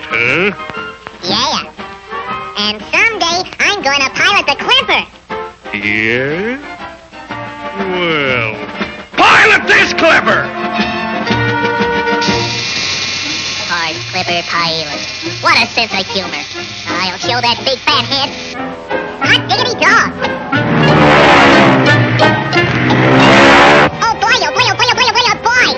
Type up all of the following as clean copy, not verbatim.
huh? Yeah. And someday I'm going to pilot the Clipper. Yeah? Well, pilot this Clipper! Hard Clipper pilot. What a sense of humor. I'll show that big fat head. Hot diggity dog. Oh boy, oh boy, oh boy, oh boy, oh boy, oh boy.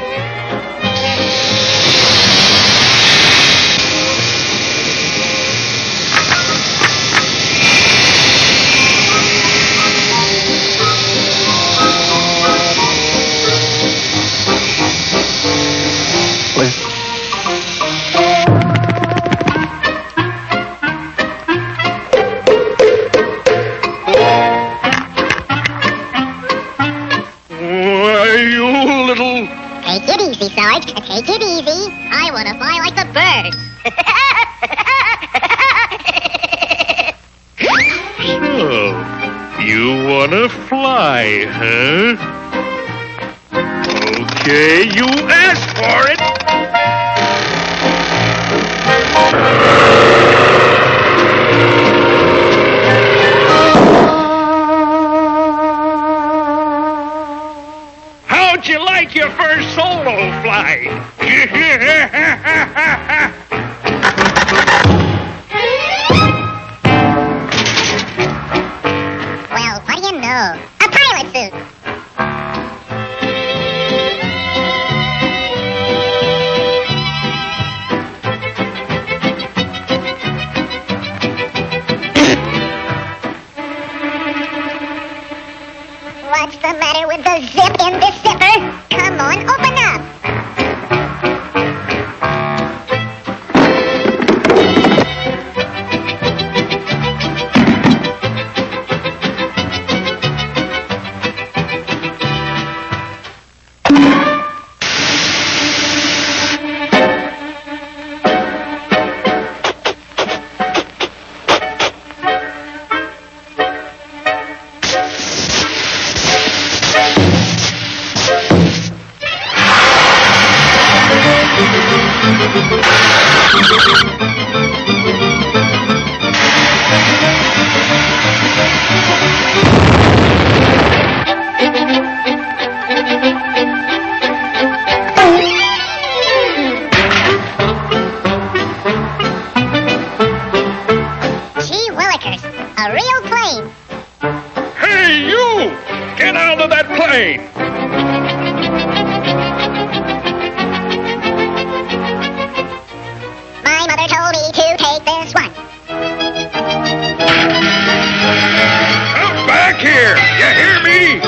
Take it easy, Sarge. Take it easy. I want to fly like the birds. So, you want to fly, huh? Okay, you asked for it. How'd you like your first solo flight? Well, what do you know? A pilot suit. What's the matter with the zip in this zipper? Come on, open up. A real plane. Hey, you! Get out of that plane! My mother told me to take this one. Come back here! You hear me?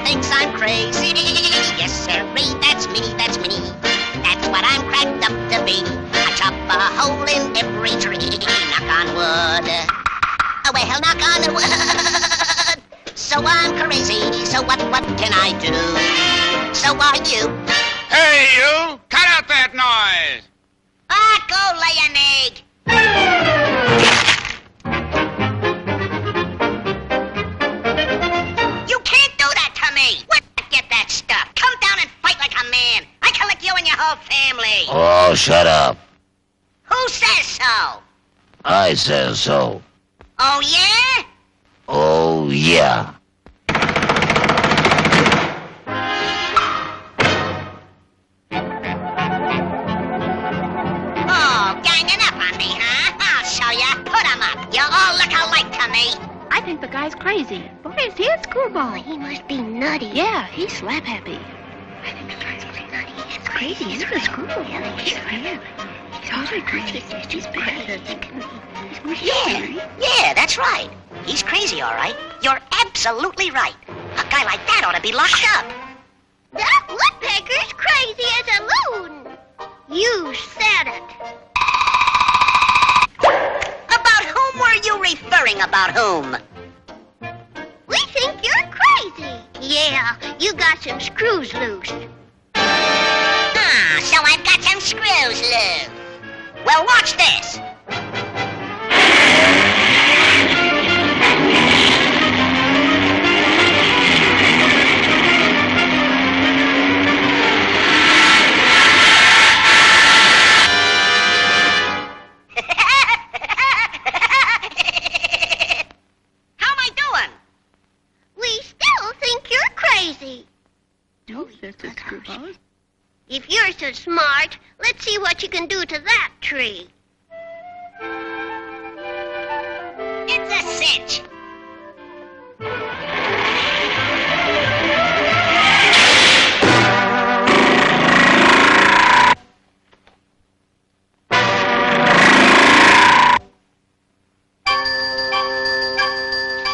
thinks I'm crazy. Yes, sirree, that's me, that's me. That's what I'm cracked up to be. I chop a hole in every tree. Knock on wood. Oh, well, knock on wood. So I'm crazy, so what can I do? So are you. Hey, you! Cut out that noise! Ah, go lay an egg. You can't do that to me. Where'd you get that stuff? Come down and fight like a man. I can lick you and your whole family. Oh, shut up. Who says so? I says so. Oh, yeah? Oh, yeah. Oh, ganging up on me, huh? I'll show ya. Put 'em up. You all look alike to me. I think the guy's crazy. Boy, is he a screwball. He must be nutty. Yeah, he's slap happy. I think the guy's pretty nutty. It's crazy. He's a screwball. He's bad. He's totally crazy. He's bad. Yeah, that's right. He's crazy, all right. You're absolutely right. A guy like that ought to be locked up. That woodpecker's crazy as a loon. You said it. About whom were you referring? About whom? We think you're crazy. Yeah, you got some screws loose. Ah, so I've got some screws loose. Well, watch this. How am I doing? We still think you're crazy. No, that's a screwball. If you're so smart, let's see what you can do to that tree. It's a cinch.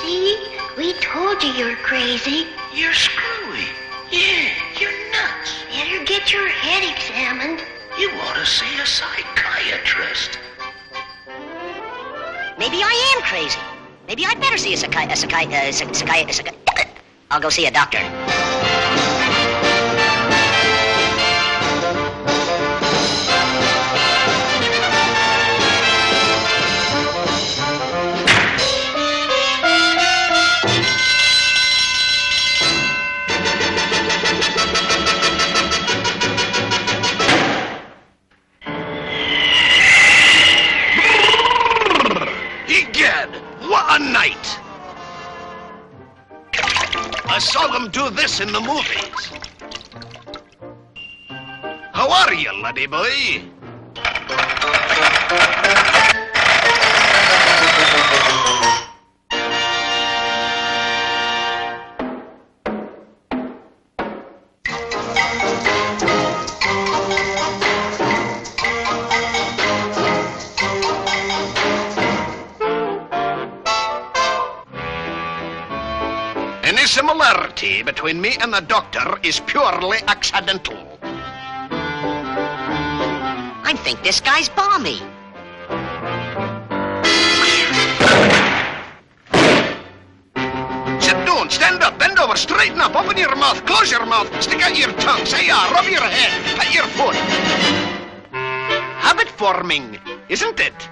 See? We told you you're crazy. You're screwy. Yeah, you're nuts. Better get your head examined. You ought to see a psychiatrist. Maybe I am crazy. Maybe I'd better see a I'll go see a doctor. Egad, what a night! I saw them do this in the movies. How are you, laddie boy? Any similarity between me and the doctor is purely accidental. I think this guy's balmy. Sit down, stand up, bend over, straighten up, open your mouth, close your mouth, stick out your tongue, say yeah, rub your head, pat your foot. Habit forming, isn't it?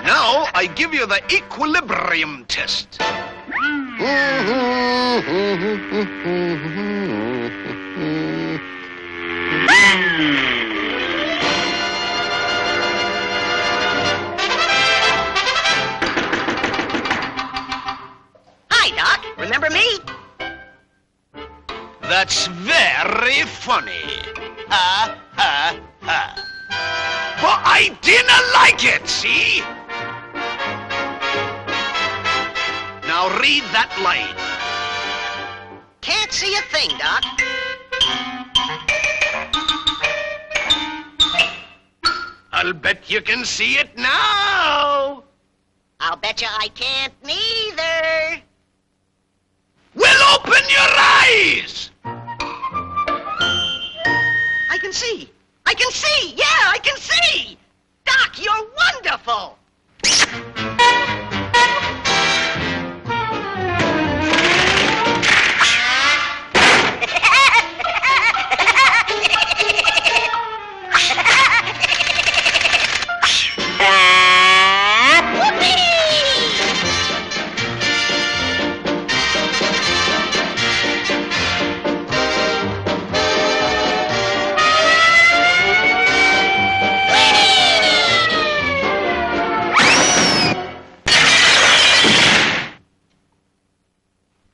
Now I give you the equilibrium test. Hi, Doc. Remember me? That's very funny. Ha, ha, ha. But I didn't like it, see? Now read that line. Can't see a thing, Doc. I'll bet you can see it now. I'll bet you I can't neither. Well, open your eyes! I can see. I can see. Yeah, I can see. Doc, you're wonderful.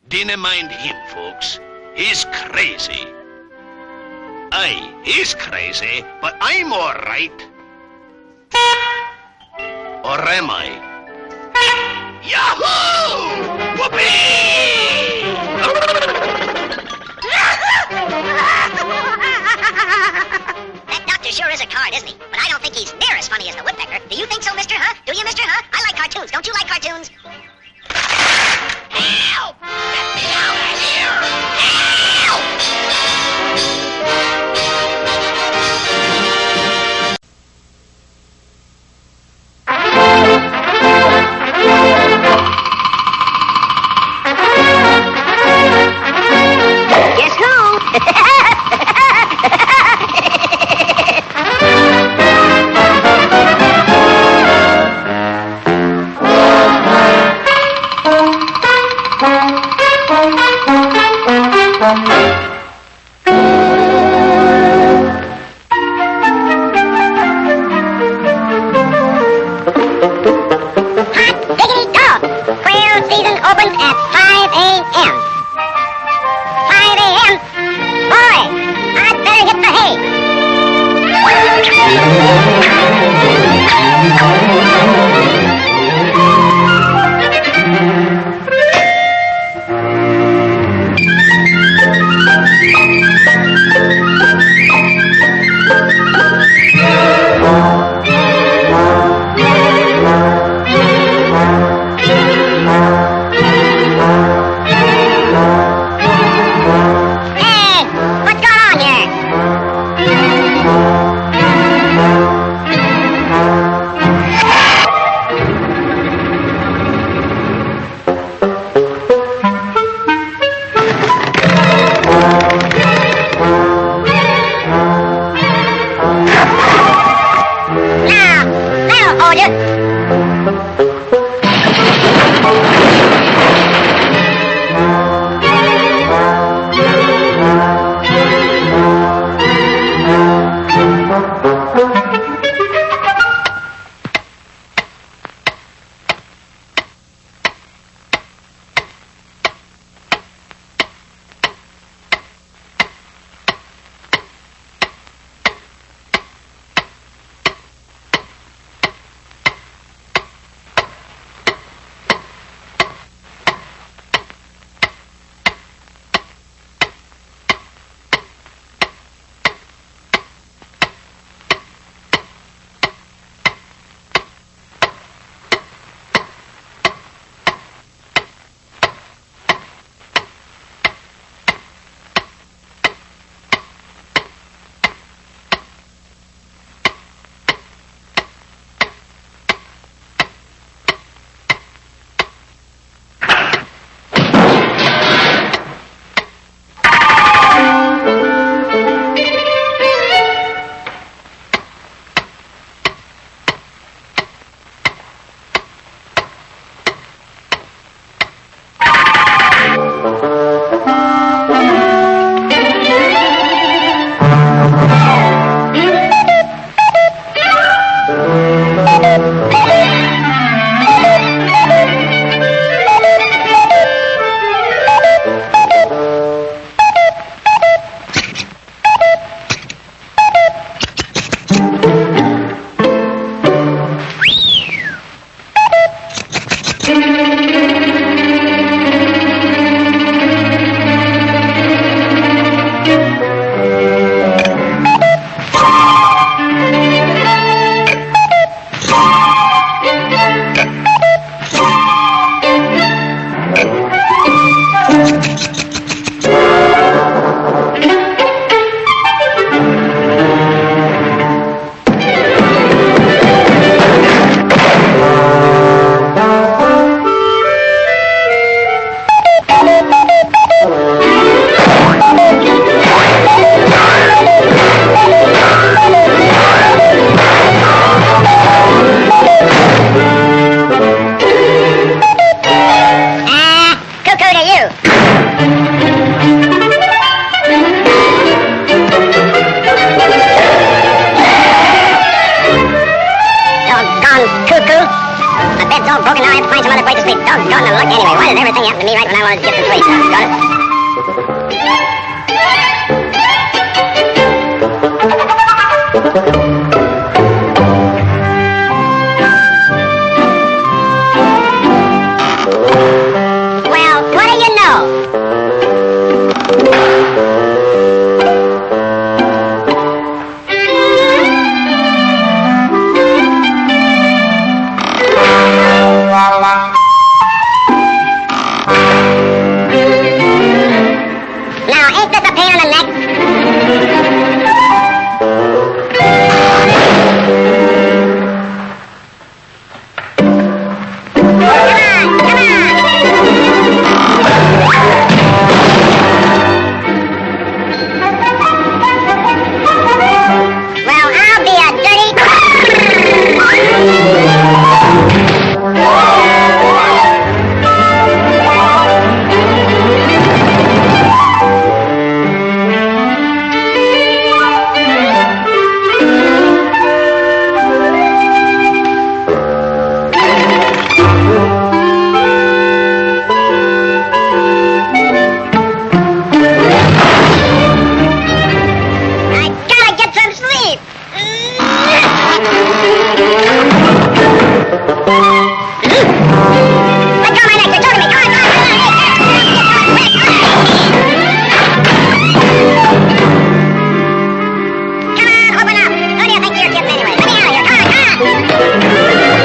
Dinna mind him, folks. He's crazy. Aye, he's crazy, but I'm all right. Or am I? Yahoo! Whoopee! That doctor sure is a card, isn't he? But I don't think he's near as funny as the Woodpecker. Do you think so, mister, huh? Do you, mister, huh? I like cartoons. Don't you like cartoons? Help! Get me out of here! Help! Guess who? Diggity dog. Quail season opens at 5 a.m. 5 a.m. Boy, I'd better hit the hay. Hey, what's going on here? Now, that'll hold you. find some other place to sleep. Doggone the luck anyway. Why did everything happen to me right when I wanted to get some sleep? Doggone it. Well, what do you know? Now, ain't this a pain in the neck? Well, I'll be a dirty... I gotta get some sleep. Let go of my neck. You're choking me. Come on, come on, come on. Come on, open up. Who do you think you're kidding anyway? Let me out of here. Come on, come on.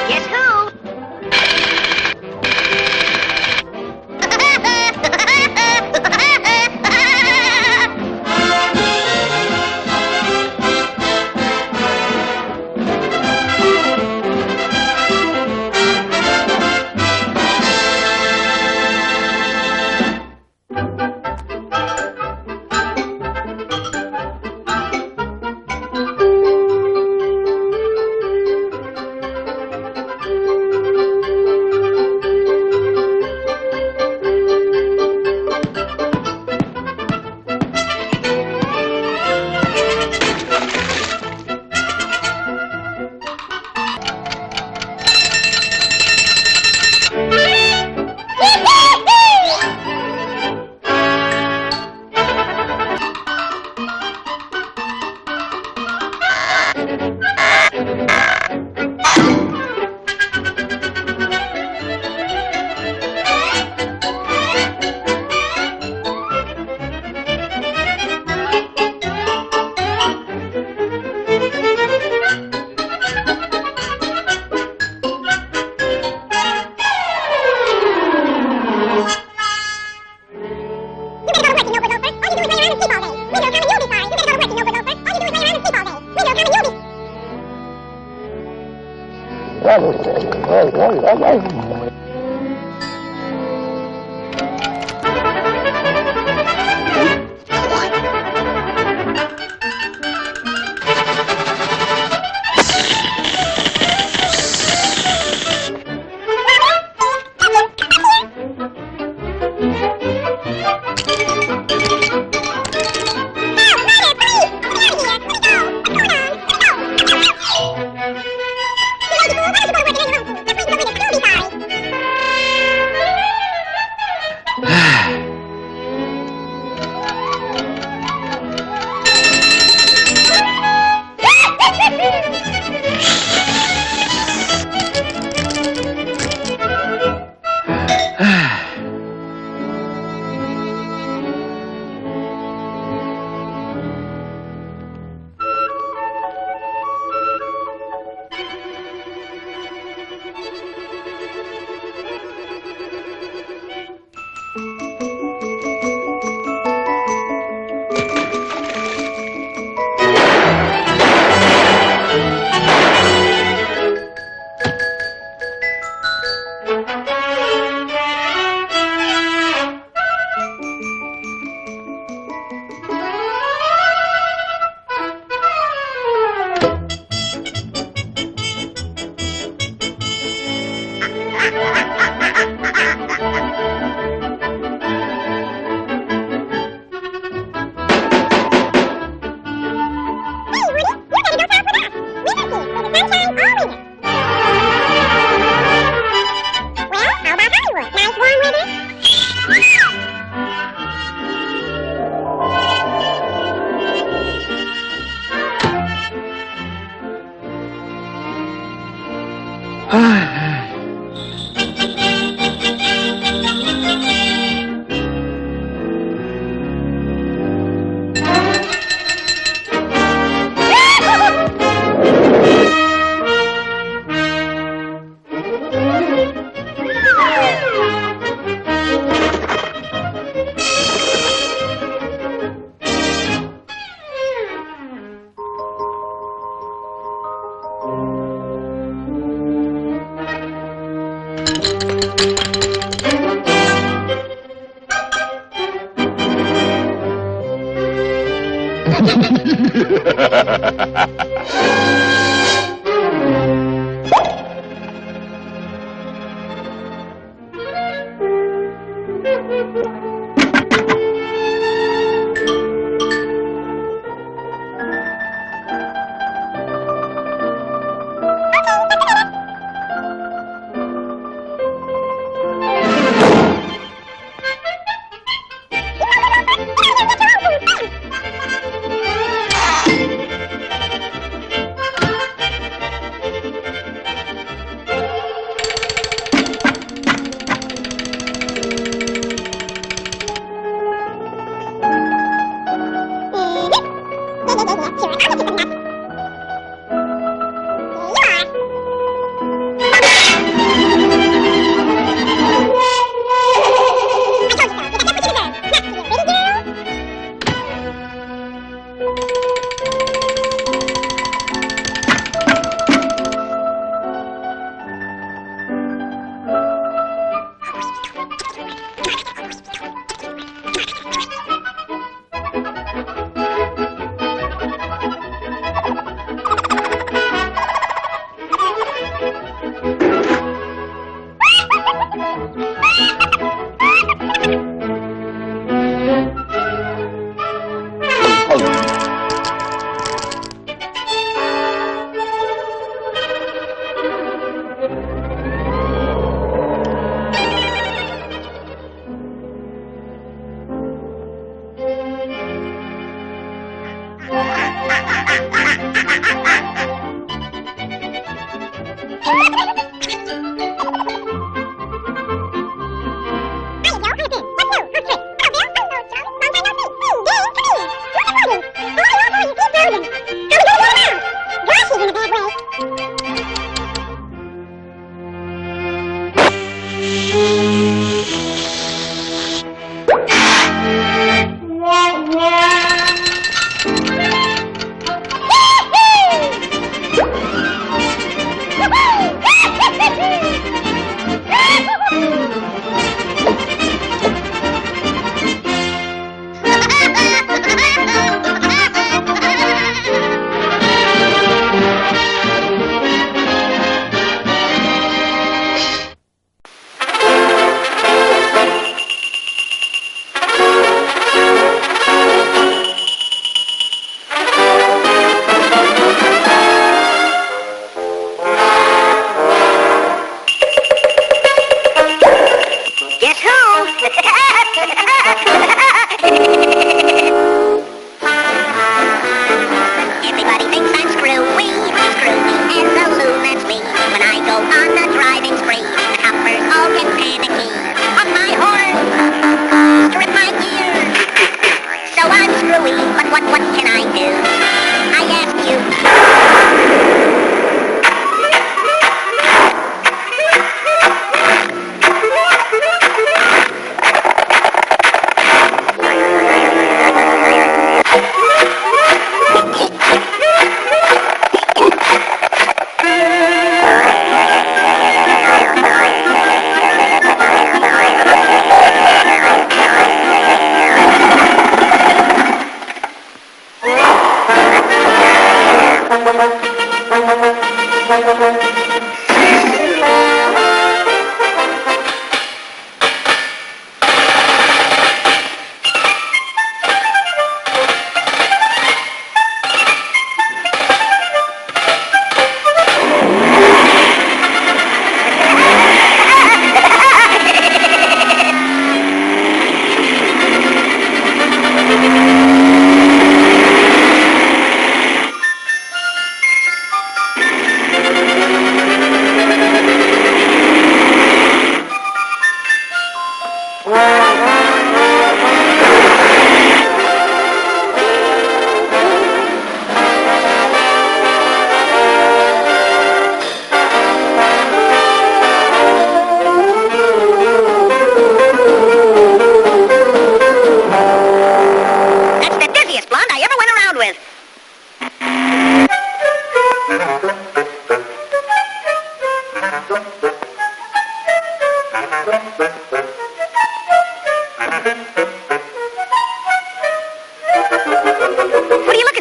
Guess who?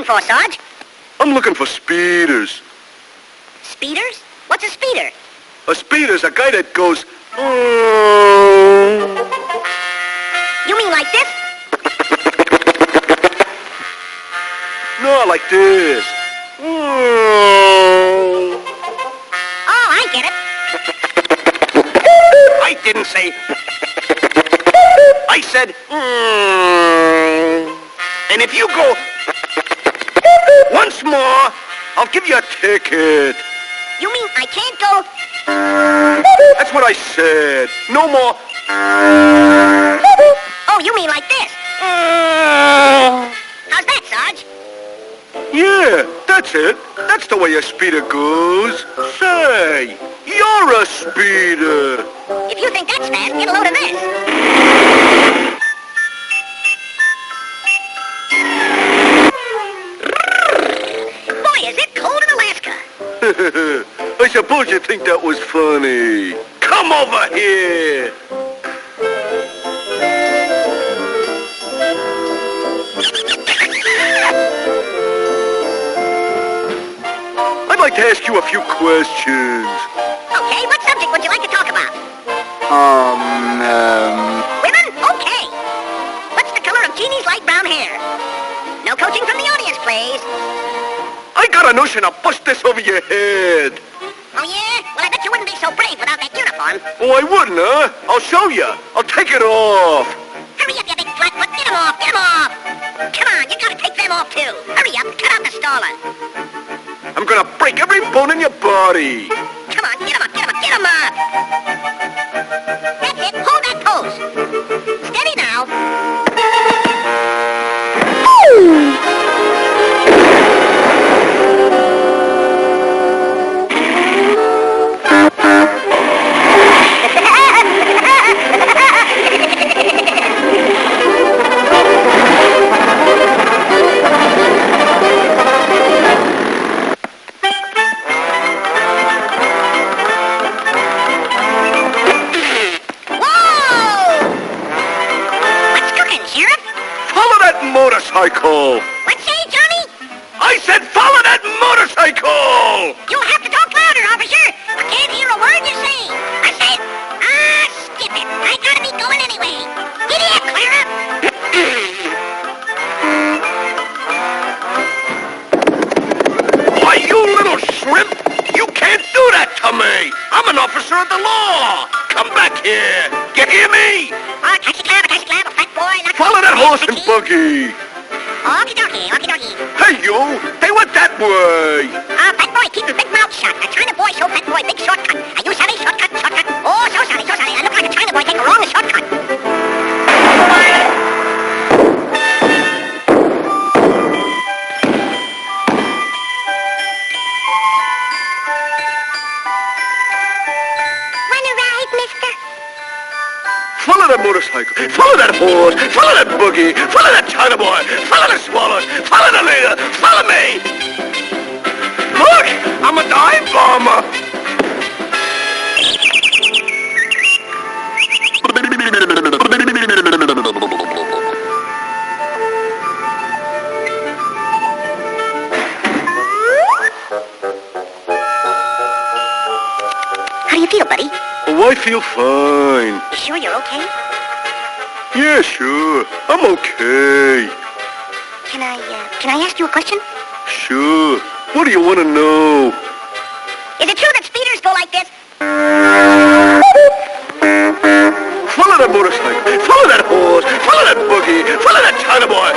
for, Sarge? I'm looking for speeders. Speeders? What's a speeder? A speeder's a guy that goes... You mean like this? No, like this. Oh, I get it. I didn't say... I said... And if you go... once more, I'll give you a ticket. You mean I can't go... That's what I said. No more... Oh, you mean like this? How's that, Sarge? Yeah, that's it. That's the way a speeder goes. Say, you're a speeder. If you think that's fast, get a load of this. Boy, is it cold in Alaska. I suppose you think that was funny. Come over here. I'd like to ask you a few questions. Okay, what subject would you like to talk about? Women? Okay. What's the color of Jeannie's light brown hair? No coaching from the audience, please. I got a notion to bust this over your head. Oh, yeah? Well, I bet you wouldn't be so brave without that uniform. Oh, I wouldn't, huh? I'll show you. I'll take it off. Hurry up, you big flatfoot. Get him off, get him off. Come on, you gotta take them off, too. Hurry up, cut out the stalling. I'm gonna break every bone in your body. Come on, get him up, get him up, get him up. That's it, hold that pose. Steady now. Motorcycle! What say, Johnny? I said follow that motorcycle! You'll have to talk louder, officer. I can't hear a word you're saying. I said, skip it. I gotta be going anyway. Giddy up, Clara. Why, you little shrimp! You can't do that to me! I'm an officer of the law! Come back here! You hear me? Oh, taxi cab, fat boy. Follow that horse and buggy! Okie dokie, okie dokie. Hey, you! They went that way! Fat boy, keep your big mouth shut. A China boy show fat boy big shortcut. Are you sorry? Shortcut, shortcut. Oh, so sorry, so sorry. I look like a China boy take a wrong shortcut. Wanna ride, mister? Follow that motorcycle, follow that horse, follow that buggy, follow that China boy, follow the swallows, follow the leader, follow me! Look, I'm a dive bomber! How do you feel, buddy? Oh, I feel fine. You sure you're okay? Yeah, sure. I'm okay. Can I ask you a question? Sure. What do you want to know? Is it true that speeders go like this? Follow that motorcycle, follow that horse, follow that buggy, follow that China boy.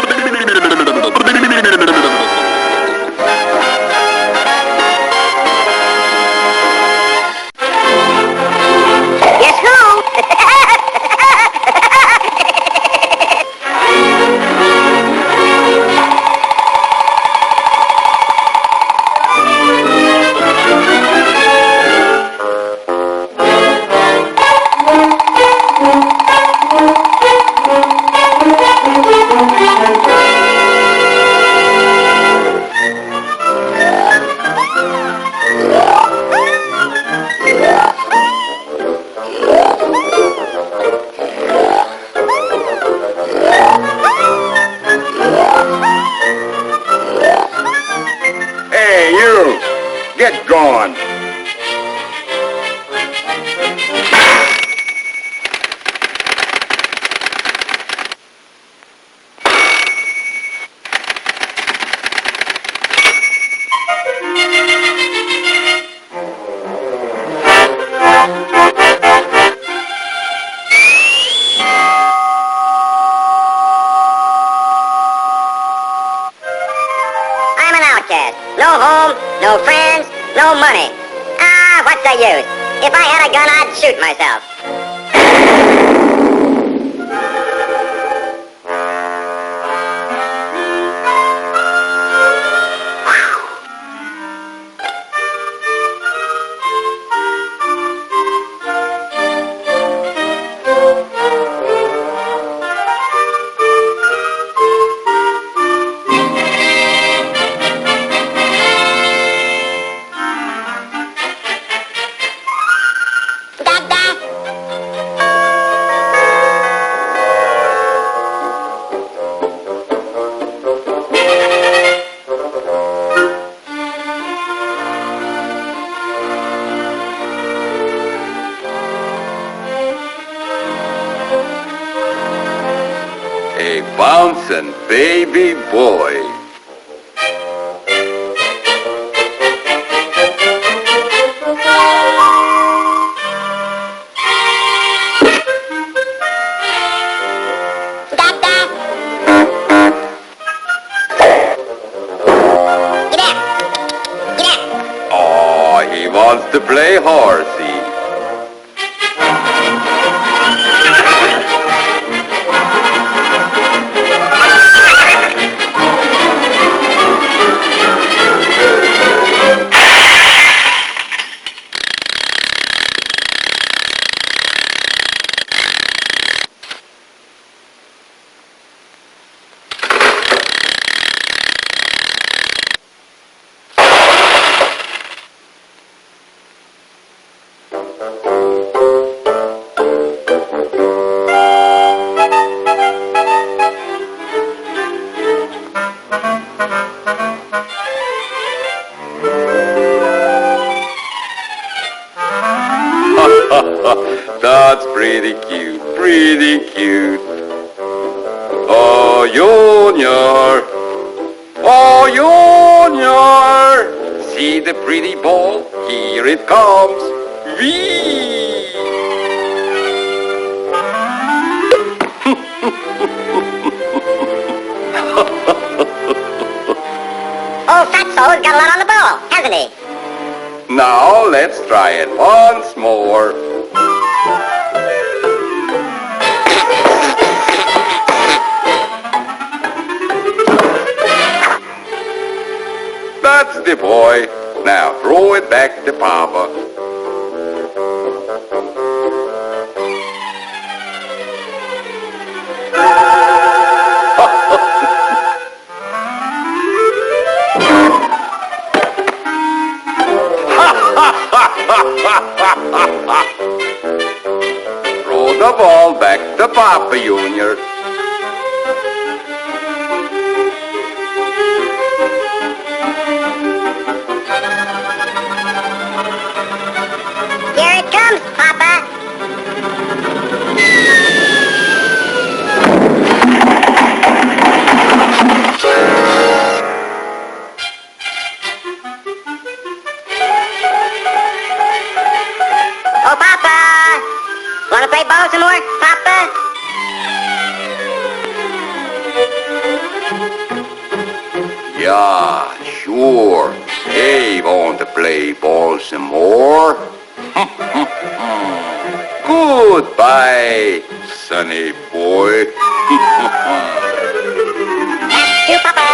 Yes, who? outcast. No home, no friends, no money. Ah, what's the use? If I had a gun, I'd shoot myself. A bouncing baby boy. Oh, he wants to play horsey. That's pretty cute, pretty cute. Oh, Junior. Oh, Junior. See the pretty ball? Here it comes. Whee! Old Fatso's got a lot on the ball, hasn't he? Now let's try it once more. That's the boy. Now throw it back to Papa. Throw the ball back to Papa, Junior. Here it comes, Papa. Oh, Papa! Wanna play ball some more, Papa? Yeah, sure. Hey, want to play ball some more? Goodbye, sonny boy. That's you, Papa.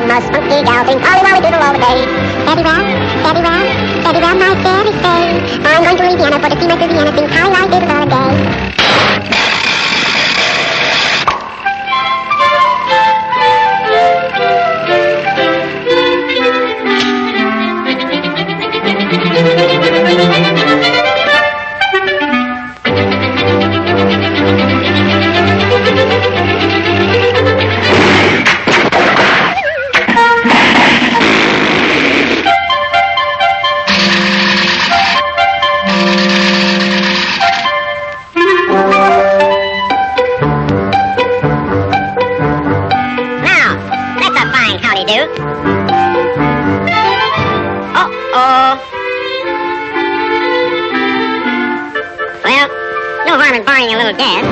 am a spunky gal, sing holly wolly doodle all the day. Steady round, steady round, steady round my steady stay. I'm going to Louisiana for to see my Louisiana, sing holly wolly doodle all the day. Well, no harm in borrowing a little gas.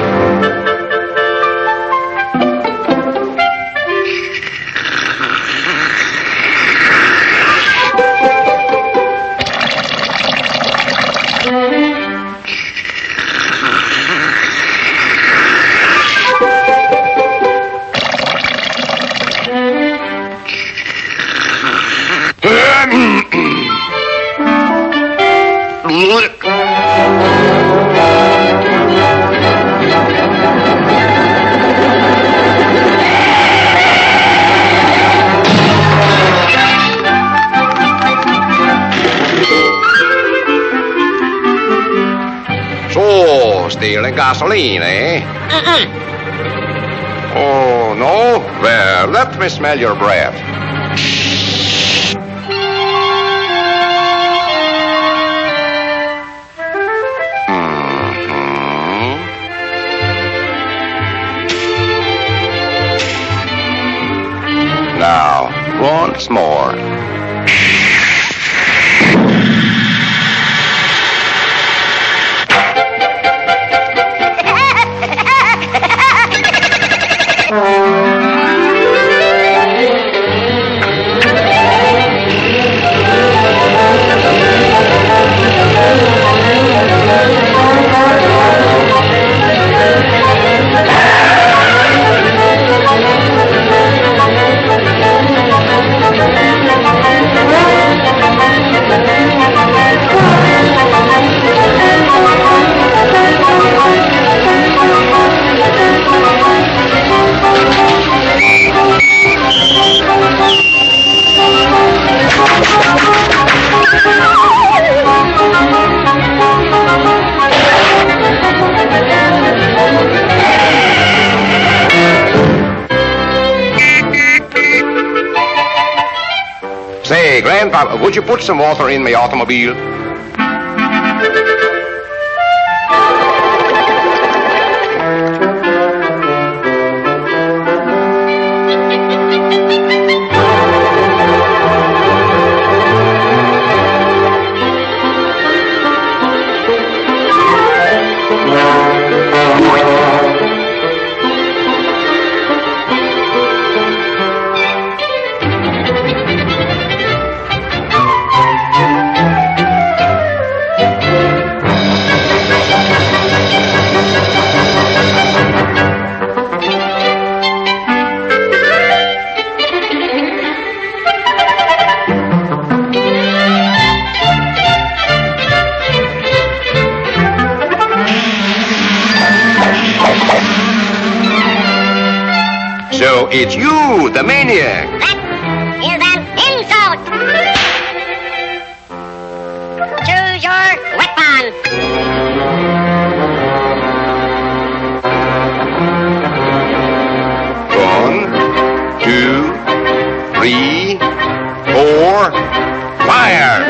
So, stealing gasoline, eh? Oh, no? Well, let me smell your breath. Now, once more. Say, Grandpa, would you put some water in my automobile? So it's you, the maniac. That is an insult. Choose your weapon. One, two, three, four, fire!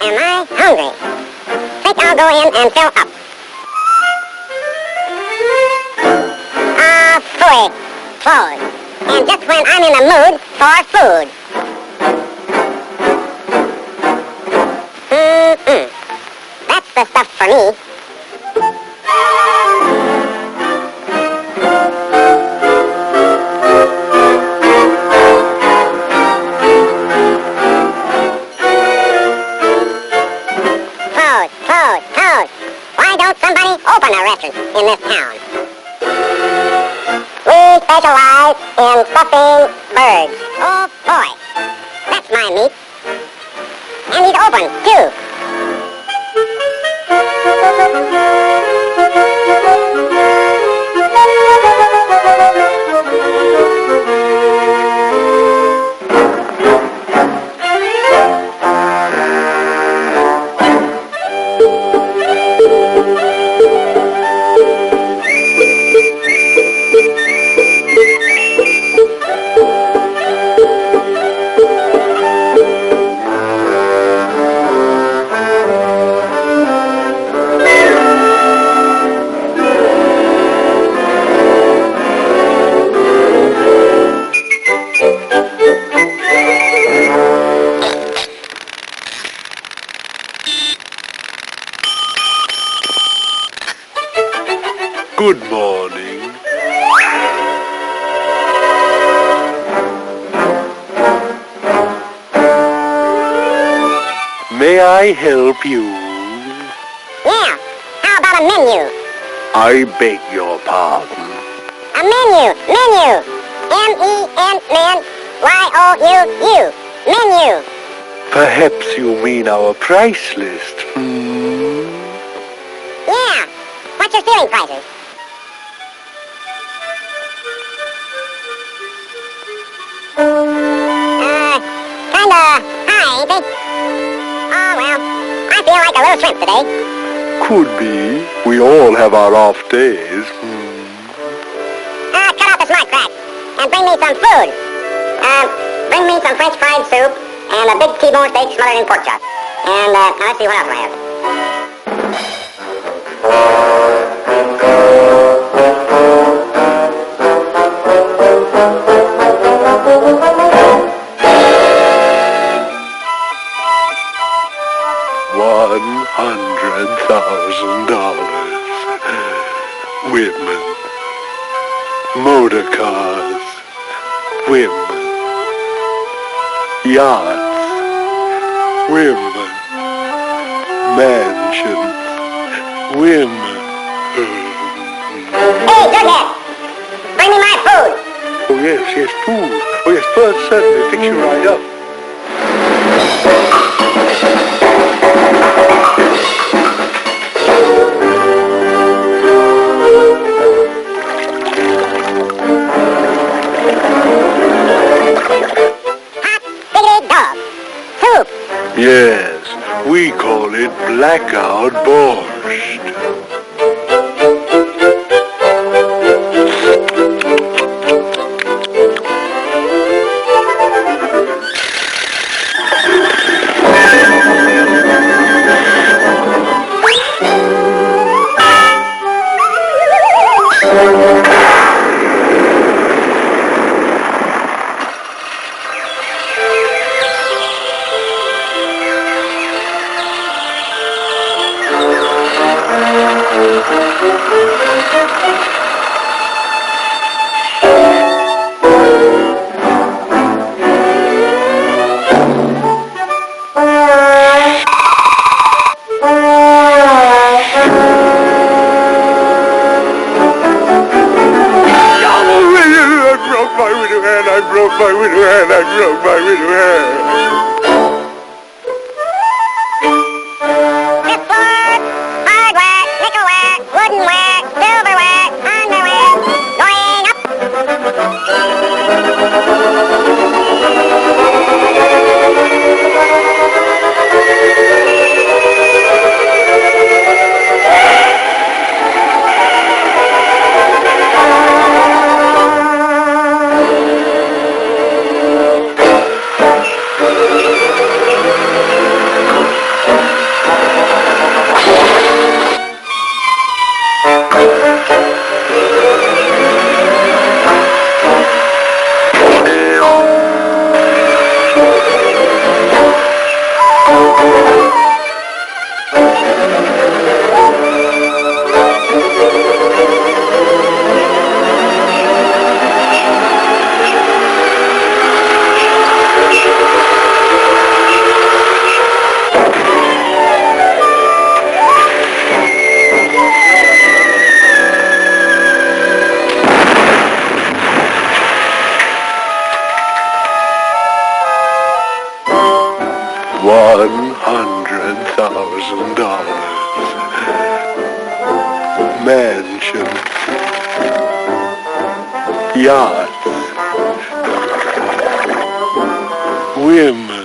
Am I hungry? Think I'll go in and fill up. Phooey. Clothes. And just when I'm in the mood for food. That's the stuff for me. Clothes. Why don't somebody open a restaurant in this town? We specialize in stuffing birds. Oh boy, that's my meat. And he's open too. Good morning. May I help you? Yeah, how about a menu? I beg your pardon. A menu. M-E-N-Y-O-U-U. Menu. Perhaps you mean our price list. Yeah. What's your ceiling prices? Kinda high, ain't they? Oh, well, I feel like a little shrimp today. Could be. We all have our off days. Cut out the smart crack and bring me some food. Bring me some French fried soup and a big T-bone steak smothered in pork chop. And let's see what else do I have. $100,000. Women. Motor cars. Women. Yachts. Women. Mansions. Women. Hey, Jughead! Bring me my food! Oh, yes, food. Oh, yes, first, certainly. Fix you right up. Yes, we call it blackout borscht. $100,000. Mansion. Yachts. Women.